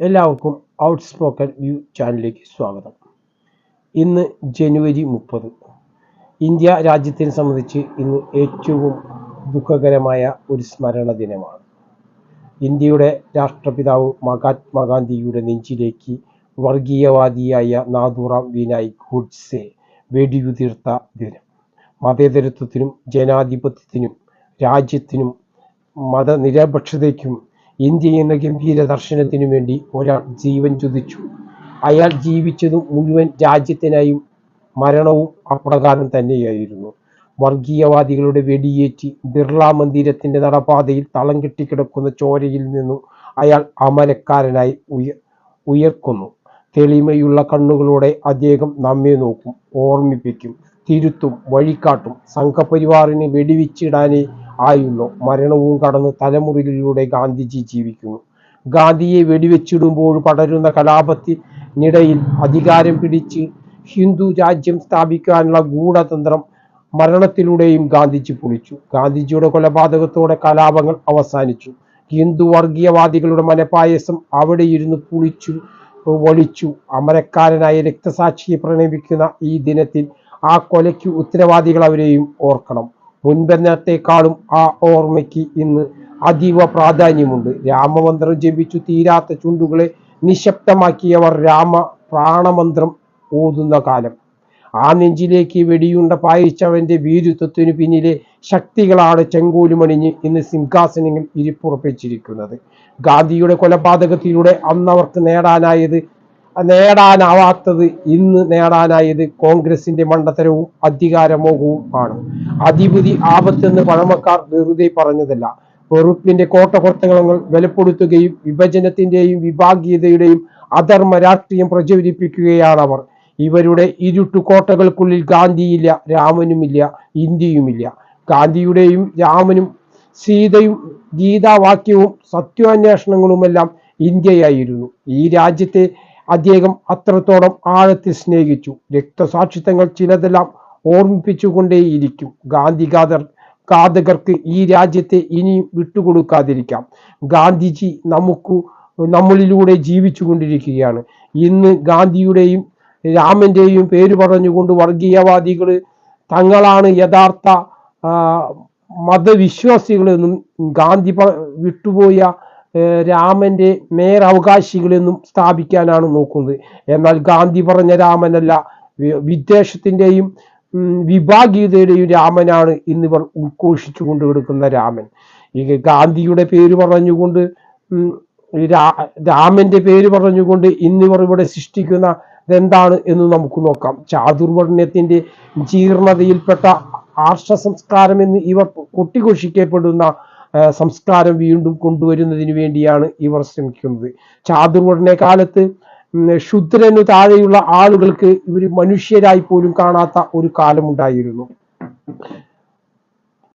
എല്ലാവർക്കും ഔട്ട്സ്പോക്കൻ വ്യൂ ചാനലിലേക്ക് സ്വാഗതം. ഇന്ന് ജനുവരി 30. ഇന്ത്യ രാജ്യത്തിനെ സംബന്ധിച്ച് ഇന്ന് ഏറ്റവും ദുഃഖകരമായ ഒരു സ്മരണ ദിനമാണ്. ഇന്ത്യയുടെ രാഷ്ട്രപിതാവ് മഹാത്മാഗാന്ധിയുടെ നെഞ്ചിലേക്ക് വർഗീയവാദിയായ നാഥുറാം വിനായക് ഗോഡ്സെ വെടിയുതിർത്ത ദിനം. മതേതരത്വത്തിനും ജനാധിപത്യത്തിനും രാജ്യത്തിനും മതനിരപേക്ഷതയ്ക്കും ഇന്ത്യ എന്ന ഗംഭീര ദർശനത്തിനു വേണ്ടി ഒരാൾ ജീവൻ ചൊരിഞ്ഞു. അയാൾ ജീവിച്ചതും മുഴുവൻ രാജ്യത്തിനായും. മരണവും അപ്രകാരം തന്നെയായിരുന്നു. വർഗീയവാദികളുടെ വെടിയേറ്റ് ബിർള മന്ദിരത്തിന്റെ നടപ്പാതയിൽ തളം കെട്ടിക്കിടക്കുന്ന ചോരയിൽ നിന്നും അയാൾ അമരക്കാരനായി ഉയർക്കുന്നു. തെളിമയുള്ള കണ്ണുകളോടെ അദ്ദേഹം നമ്മെ നോക്കും, ഓർമ്മിപ്പിക്കും, തിരുത്തും, വഴികാട്ടും. സംഘപരിവാറിന് വെടിവെച്ചിടാനേ ആയുള്ളൂ. മരണവും കടന്ന് തലമുറകളിലൂടെ ഗാന്ധിജി ജീവിക്കുന്നു. ഗാന്ധിയെ വെടിവെച്ചിടുമ്പോൾ പടരുന്ന കലാപത്തിനിടയിൽ അധികാരം പിടിച്ച് ഹിന്ദു രാജ്യം സ്ഥാപിക്കാനുള്ള ഗൂഢതന്ത്രം മരണത്തിലൂടെയും ഗാന്ധിജി പൊളിച്ചു. ഗാന്ധിജിയുടെ കൊലപാതകത്തോടെ കലാപങ്ങൾ അവസാനിച്ചു. ഹിന്ദു വർഗീയവാദികളുടെ മനപായസം അവിടെ ഇരുന്ന് ഒളിച്ചു. അമരക്കാരനായ രക്തസാക്ഷിയെ പ്രണമിക്കുന്ന ഈ ദിനത്തിൽ ആ കൊലയ്ക്ക് ഉത്തരവാദികൾ അവരെയും ഓർക്കണം. മുൻപെന്നത്തേക്കാളും ആ ഓർമ്മയ്ക്ക് ഇന്ന് അതീവ പ്രാധാന്യമുണ്ട്. രാമമന്ത്രം ജപിച്ചു തീരാത്ത ചുണ്ടുകളെ നിശബ്ദമാക്കിയവർ പ്രാണമന്ത്രം ഓതുന്ന കാലം. ആ നെഞ്ചിലേക്ക് വെടിയുണ്ട പായിച്ചവന്റെ വീരുത്വത്തിനു പിന്നിലെ ശക്തികളാണ് ചെങ്കോലുമണിഞ്ഞ് ഇന്ന് സിംഹാസനങ്ങൾ ഇരിപ്പുറപ്പിച്ചിരിക്കുന്നത്. ഗാന്ധിയുടെ കൊലപാതകത്തിലൂടെ അന്നവർക്ക് നേടാനാവാത്തത് ഇന്ന് നേടാനായത് കോൺഗ്രസിന്റെ മണ്ടത്തരവും അധികാരമോഹവും ആണ്. അധിപതി ആപത്തെന്ന് പഴമക്കാർ വെറുതെ പറഞ്ഞതല്ല. വെറുപ്പിന്റെ കോട്ടകൊത്തളങ്ങൾ ബലപ്പെടുത്തുകയും വിഭജനത്തിന്റെയും വിഭാഗീയതയുടെയും അധർമ്മ രാഷ്ട്രീയം പ്രചരിപ്പിക്കുകയാണവർ. ഇവരുടെ ഇരുട്ടു കോട്ടകൾക്കുള്ളിൽ ഗാന്ധിയില്ല, രാമനുമില്ല, ഇന്ത്യയുമില്ല. ഗാന്ധിയുടെയും രാമനും സീതയും ഗീതാവാക്യവും സത്യാന്വേഷണങ്ങളുമെല്ലാം ഇന്ത്യയായിരുന്നു. ഈ രാജ്യത്തെ അദ്ദേഹം അത്രത്തോളം ആഴത്തിൽ സ്നേഹിച്ചു. രക്തസാക്ഷിത്വങ്ങൾ ചിലതെല്ലാം ഓർമ്മിപ്പിച്ചുകൊണ്ടേയിരിക്കും. ഘാതകർക്ക് ഈ രാജ്യത്തെ ഇനിയും വിട്ടുകൊടുക്കാതിരിക്കാം. ഗാന്ധിജി നമ്മളിലൂടെ ജീവിച്ചു കൊണ്ടിരിക്കുകയാണ്. ഇന്ന് ഗാന്ധിയുടെയും രാമന്റെയും പേര് പറഞ്ഞുകൊണ്ട് വർഗീയവാദികൾ തങ്ങളാണ് യഥാർത്ഥ മതവിശ്വാസികളെന്നും ഗാന്ധി വിട്ടുപോയ രാമന്റെ മേലവകാശികളെന്നും സ്ഥാപിക്കാനാണ് നോക്കുന്നത്. എന്നാൽ ഗാന്ധി പറഞ്ഞ രാമനല്ല, വിദ്വേഷത്തിന്റെയും വിഭാഗീയതയുടെയും രാമനാണ് ഇന്നിവർ ഉദ്ഘോഷിച്ചു കൊണ്ടുകിടക്കുന്ന രാമൻ. ഈ ഗാന്ധിയുടെ പേര് പറഞ്ഞുകൊണ്ട് രാമന്റെ പേര് പറഞ്ഞുകൊണ്ട് ഇന്നിവർ ഇവിടെ സൃഷ്ടിക്കുന്ന എന്താണ് എന്ന് നമുക്ക് നോക്കാം. ചാതുർവർണ്ണയത്തിന്റെ ജീർണതയിൽപ്പെട്ട ആർഷ സംസ്കാരം എന്ന് ഇവർ കൊട്ടിഘോഷിക്കപ്പെടുന്ന സംസ്കാരം വീണ്ടും കൊണ്ടുവരുന്നതിന് വേണ്ടിയാണ് ഇവർ ശ്രമിക്കുന്നത്. ചാതുർവർണ്ണ കാലത്ത് ശുദ്രനു താഴെയുള്ള ആളുകൾക്ക് ഇവർ മനുഷ്യരായി പോലും കാണാത്ത ഒരു കാലമുണ്ടായിരുന്നു.